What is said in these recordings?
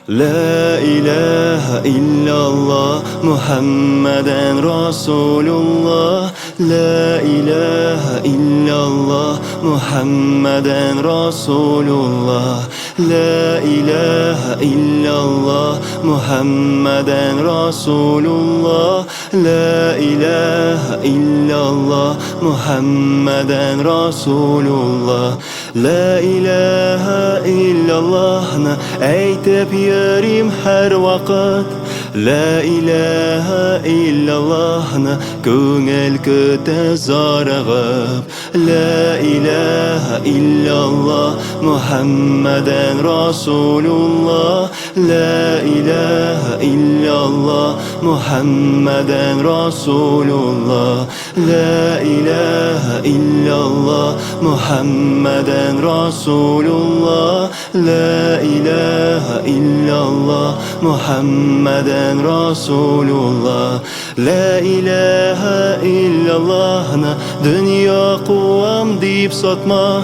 La ilahe illallah Muhammeden Resulullah. La ilahe illallah Muhammeden Resulullah. La ilahe illallah Muhammeden Resulullah. La ilahe illallah Muhammeden Resulullah. La ilahe illallah'ını aytib yürüm her vakit. La ilahe illallah'ını ko'ngil ko'ta zarag'ib. La ilahe illallah Muhammeden Resulullah. La ilahe illallah Muhammeden Resulullah. La ilahe illallah Muhammeden Resulullah. La ilahe illallah Muhammeden Resulullah. La ilahe illallah'ını dünya kuvam deyip satma.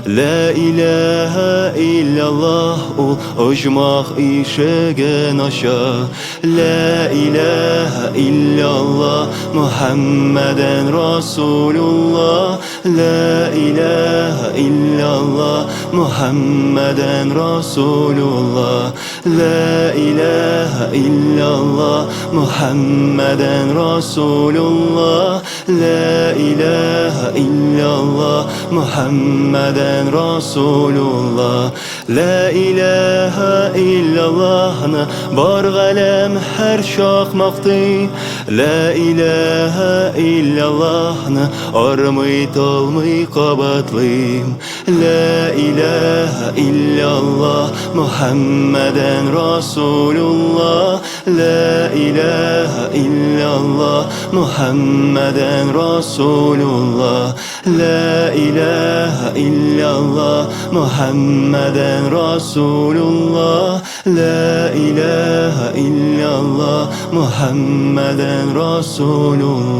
La ilahe illallah ol ojmaq işegen aşağı. La ilahe illallah Muhammeden Resulullah. La ilahe illallah Muhammeden Resulullah. La ilahe illallah Muhammeden Resulullah. La ilahe illallah Muhammeden Resulullah. La ilahe illallah'ını bar galem her şakmaktı. La ilahe illallah'ını armay talmay kabatlıyım. La ilahe illallah Muhammeden Resulullah. La ilahe illallah Muhammeden Resulullah. La ilahe illallah Muhammeden Resulullah. La ilahe illallah Muhammeden Resulullah.